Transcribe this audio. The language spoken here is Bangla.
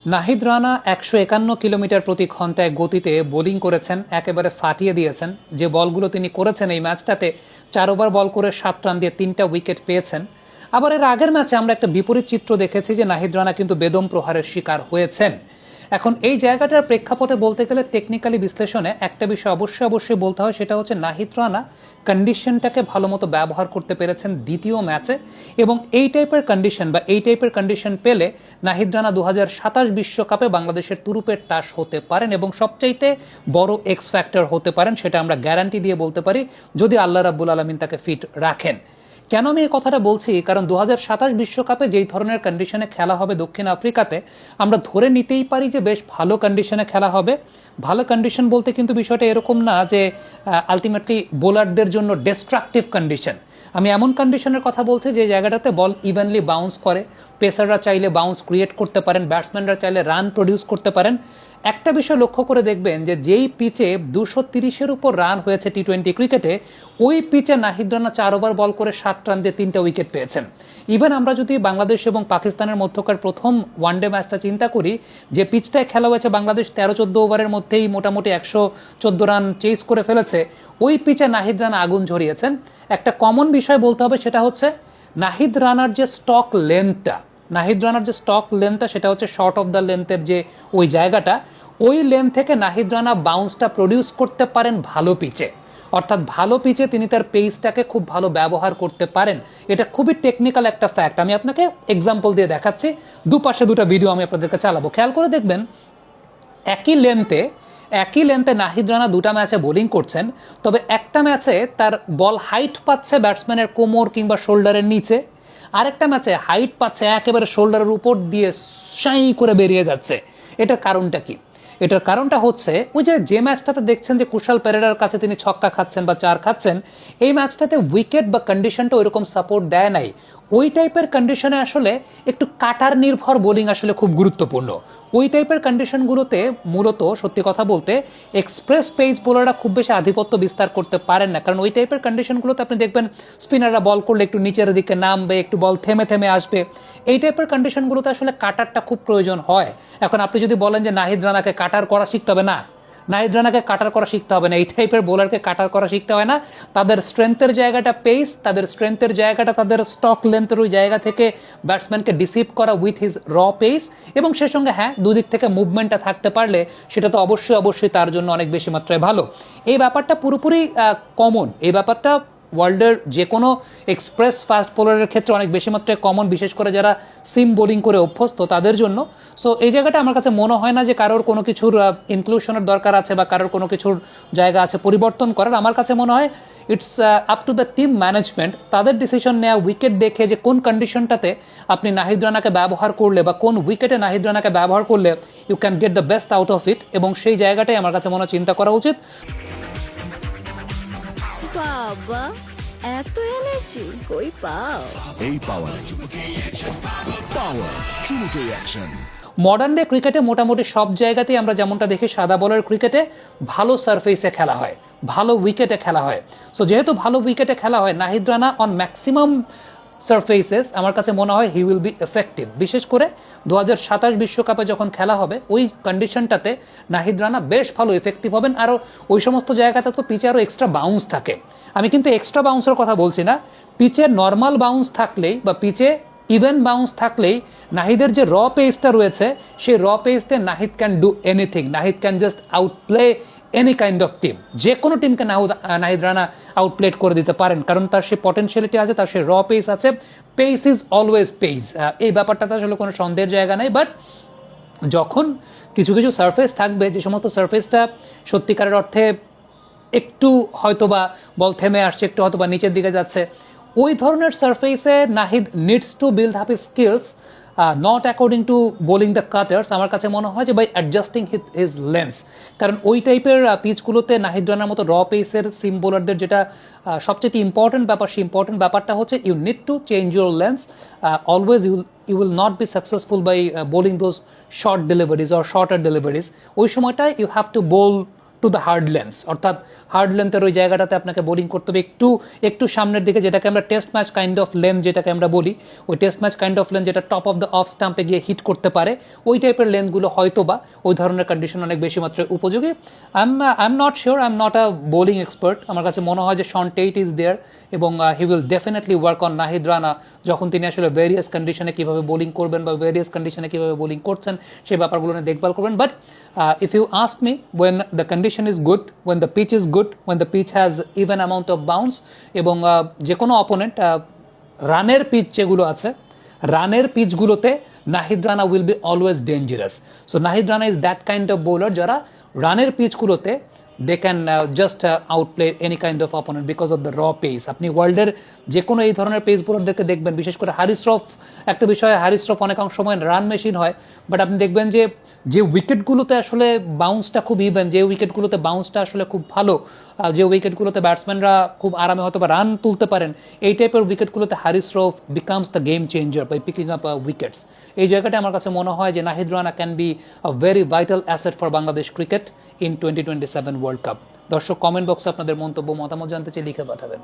নাহিদ রানা ১৫১ কিলোমিটার প্রতি ঘন্টায় গতিতে বোলিং করেছেন, একেবারে ফাটিয়ে দিয়েছেন। যে বলগুলো তিনি করেছেন এই ম্যাচটাতে ৪ ওভার বল করে ৭ রান দিয়ে ৩টা উইকেট পেয়েছেন। আবার এর আগের ম্যাচে আমরা একটা বিপরীত চিত্র দেখেছি যে নাহিদ রানা কিন্তু বেদম প্রহারের শিকার হয়েছেন। এখন এই জায়গাটার প্রেক্ষাপটে বলতে গেলে টেকনিক্যালি বিশ্লেষণে একটা বিষয় অবশ্যই বলতে হয়, সেটা হচ্ছে নাহিদ রানা কন্ডিশনটাকে ভালো মতো ব্যবহার করতে পেরেছেন দ্বিতীয় ম্যাচে, এবং এই টাইপের কন্ডিশন বা এই টাইপের কন্ডিশন পেলে নাহিদ রানা ২০২৭ বিশ্বকাপে বাংলাদেশের তুরুপের তাস হতে পারেন এবং সবচাইতে বড় এক্স ফ্যাক্টর হতে পারেন, সেটা আমরা গ্যারান্টি দিয়ে বলতে পারি যদি আল্লাহ রাব্বুল আলামিন তাকে ফিট রাখেন। কেন আমি এই কথাটা বলছি, কারণ ২০২৭ বিশ্বকাপে যেই ধরনের কন্ডিশনে খেলা হবে দক্ষিণ আফ্রিকাতে, আমরা ধরে নিতেই পারি যে বেশ ভালো কন্ডিশনে খেলা হবে। ভালো কন্ডিশন বলতে কিন্তু বিষয়টা এরকম না যে আলটিমেটলি বোলারদের জন্য ডিস্ট্রাকটিভ কন্ডিশন। আমি এমন কন্ডিশনের কথা বলছি যে জায়গাটাতে বল ইভেনলি বাউন্স করে, পেসাররা চাইলে বাউন্স ক্রিয়েট করতে পারেন, ব্যাটসম্যানরা চাইলে রান প্রডিউস করতে পারেন। একটা বিষয় লক্ষ্য করে দেখবেন যে যেই পিচে ২৩০-এর উপর রান হয়েছে টি-20 ক্রিকেটে, ওই পিচে নাহিদ রানা ৪ ওভার বল করে ৭ রান দিয়ে ৩টা উইকেট পেয়েছেন। ইভেন আমরা যদি বাংলাদেশ এবং পাকিস্তানের মধ্যকার প্রথম ওয়ানডে ম্যাচটা চিন্তা করি, যে পিচটায় খেলা হয়েছে বাংলাদেশ ১৩-১৪ ওভারের মধ্যেই মোটামুটি ১১৪ রান চেজ করে ফেলেছে, ওই পিচে নাহিদ রানা আগুন ঝরিয়েছেন। একটা কমন বিষয় বলতে হবে, সেটা হচ্ছে নাহিদ রানার যে স্টক লেন্থটা সেটা হচ্ছে শর্ট অফ দ্য লেন্থের যে ওই জায়গাটা, ওই লেন্থ থেকে নাহিদ রানা বাউন্সটা প্রডিউস করতে পারেন ভালো পিচে। অর্থাৎ ভালো পিচে তিনি তার পেসটাকে খুব ভালো ব্যবহার করতে পারেন। এটা খুবই টেকনিক্যাল একটা ফ্যাক্ট। আমি আপনাকে এক্সাম্পল দিয়ে দেখাচ্ছি, দুপাশে দুটো ভিডিও আমি আপনাদেরকে চালাবো, খেয়াল করে দেখবেন। একই লেন্থে নাহিদ রানা দুটা ম্যাচে বোলিং করছেন, তবে একটা ম্যাচে তার বল হাইট পাচ্ছে ব্যাটসম্যানের কোমর কিংবা শোল্ডারের নিচে, আরেকটা ম্যাচে হাইট পাচ্ছে একেবারে শোল্ডারের উপর দিয়ে সাই করে বেরিয়ে যাচ্ছে। এটার কারণটা কি? এটার কারণটা হচ্ছে ওই যে ম্যাচটাতে দেখছেন যে কুশাল পেরেরার কাছে তিনি ছক্কা খাচ্ছেন বা চার খাচ্ছেন, এই ম্যাচটাতে উইকেট বা কন্ডিশনটা ওইরকম সাপোর্ট দেয় নাই। ওই টাইপের কন্ডিশনে আসলে একটু কাটার নির্ভর বোলিং আসলে খুব গুরুত্বপূর্ণ। ওই টাইপের কন্ডিশনগুলোতে মূলত সত্যি কথা বলতে এক্সপ্রেস পেস বোলাররা খুব বেশি আধিপত্য বিস্তার করতে পারেন না, কারণ ওই টাইপের কন্ডিশনগুলোতে আপনি দেখবেন স্পিনাররা বল করলে একটু নিচের দিকে নামবে, একটু বল থেমে থেমে আসবে। এই টাইপের কন্ডিশনগুলোতে আসলে কাটারটা খুব প্রয়োজন হয়। এখন আপনি যদি বলেন যে নাহিদ রানাকে কাটার করা শিখতে হবে, না, নাহিদ রানাকে কাটার করা শিখতে হবে না, এই টাইপের বোলারকে কাটার করা শিখতে হয় না। তাদের স্ট্রেংথের জায়গাটা পেস, তাদের স্ট্রেংথের জায়গাটা তাদের স্টক লেন্থের ওই জায়গা থেকে ব্যাটসম্যানকে ডিসিভ করা উইথ হিজ র পেস, এবং সে সঙ্গে হ্যাঁ দুদিক থেকে মুভমেন্টটা থাকতে পারলে সেটা তো অবশ্যই তার জন্য অনেক বেশি মাত্রায় ভালো। এই ব্যাপারটা পুরোপুরি কমন, এই ব্যাপারটা ওয়ার্ল্ডের যে কোনো এক্সপ্রেস ফাস্ট বোলারের ক্ষেত্রে অনেক বেশি মাত্রায় কমন, বিশেষ করে যারা সিম বোলিং করে অভ্যস্ত তাদের জন্য। সো এই জায়গাটা আমার কাছে মনে হয় না যে কারোর কোনো কিছুর ইনক্লুশনের দরকার আছে বা কারোর কোনো কিছুর জায়গা আছে পরিবর্তন করার। আমার কাছে মনে হয় it's up to the team management, তাদের ডিসিশন নেওয়া উইকেট দেখে যে কোন কন্ডিশনটাতে আপনি নাহিদ রানাকে ব্যবহার করলে বা কোন উইকেটে নাহিদ রানাকে ব্যবহার করলে you can get the best out of it, এবং সেই জায়গাটাই আমার কাছে মনে হয় চিন্তা করা উচিত। বাবা, এত এনার্জি কই পাও? এই পাওয়ার চুমুকে অ্যাকশন। মডার্ন ডে ক্রিকেটে মোটামুটি সব জায়গাতেই আমরা যেমনটা দেখি সাদা বলের ক্রিকেটে ভালো সারফেসে খেলা হয়, ভালো উইকেটে খেলা হয়। সো যেহেতু ভালো উইকেটে খেলা হয়, Nahid Rana on maximum surfaces আমার কাছে মনে হয় হি উইল বি এফেক্টিভ। বিশেষ করে ২০২৭ বিশ্বকাপে যখন খেলা হবে ওই কন্ডিশনটাতে নাহিদ রানা বেশ ভালো এফেক্টিভ হবেন। আরও ওই সমস্ত জায়গাতে তো পিচে আরও এক্সট্রা বাউন্স থাকে। আমি কিন্তু এক্সট্রা বাউন্সের কথা বলছি না, পিচে নর্মাল বাউন্স থাকলেই বা পিচে ইভেন বাউন্স থাকলেই নাহিদের যে র পেসটা রয়েছে, সেই র পেসতে Nahid can do anything. Nahid can just outplay any kind of team, যে কোনো টিমকে নাহিদ রানা আউটপ্লেট করে দিতে পারেন, কারণ তার সেই পটেনশিয়ালিটি আছে, তার সেই র পেস আছে। পেস ইজ অলওয়েজ পেস, এই ব্যাপারটাতে আসলে কোনো সন্দেহের জায়গা নেই। বাট যখন কিছু কিছু সারফেস থাকবে, যে সমস্ত সারফেসটা সত্যিকারের অর্থে একটু হয়তোবা বল থেমে আসছে, একটু হয়তোবা নিচের দিকে যাচ্ছে, ওই ধরনের সারফেসে Nahid needs to build up his skills, not according to bowling the cutters. আমার কাছে মনে হয় যে বাই অ্যাডজাস্টিং হিজ লেন্স, কারণ ওই টাইপের পিচগুলোতে নাহিদ রানার মতো র পেসের সিম বোলারদের যেটা সবচেয়ে ইম্পর্টেন্ট ব্যাপার, সেই ইম্পর্টেন্ট ব্যাপারটা হচ্ছে you need to change your lens. Always you will not be successful by bowling those short deliveries or shorter deliveries. ওই সময়টায় you have to bowl to the hard lens, অর্থাৎ হার্ড লেন্থের ওই জায়গাটাতে আপনাকে বোলিং করতে হবে একটু একটু সামনের দিকে, যেটাকে আমরা test match kind of length যেটাকে আমরা বলি, ওই test match kind of length যেটা টপ অফ দ্য অফ স্টাম্পে গিয়ে হিট করতে পারে, ওই টাইপের লেন্থগুলো হয়তো বা ওই ধরনের কন্ডিশন অনেক বেশি মাত্রায় উপযোগী। I am not sure, I am not a bowling expert. আমার কাছে মনে হয় যে শন টেইট ইজ দেয়ার এবং he will definitely work on Nahid Rana, যখন তিনি আসলে ভেরিয়াস কন্ডিশনে কীভাবে বোলিং করবেন বা ভেরিয়াস কন্ডিশনে কীভাবে বোলিং করছেন সেই ব্যাপারগুলো নিয়ে দেখভাল করবেন। But if you ask me, when the condition is good, when the pitch is good, when the pitch has even amount of bounce এবং যে কোনো অপোনেন্ট রানের পিচ যেগুলো আছে, রানের পিচগুলোতে Nahid Rana will be always dangerous. So Nahid Rana is that kind of bowler যারা রানের পিচগুলোতে they can just outplay any kind of opponent because of the raw pace. আপনি ওয়ার্ল্ডের যে কোনো এই ধরনের পেস বোলারদেরকে দেখবেন, বিশেষ করে হারিস রফ একটা বিষয়, হারিস রফ অনেকাংশ সময় রান মেশিন হয়, বাট আপনি দেখবেন যে উইকেটগুলোতে আসলে বাউন্সটা খুব ইভেন, যে উইকেটগুলোতে বাউন্সটা আসলে খুব ভালো, যে উইকেটগুলোতে ব্যাটসম্যানরা খুব আরামে হয়তো বা রান তুলতে পারেন, এই টাইপের উইকেটগুলোতে Haris Rauf becomes the game changer by picking up wickets. এই জায়গাটা আমার কাছে মনে হয় যে Nahid Rana can be a very vital asset for Bangladesh cricket in 2027 world cup. দর্শক কমেন্ট বক্সে আপনাদের মন্তব্য মতামত জানতে চেয়ে লিখে পাঠাবেন।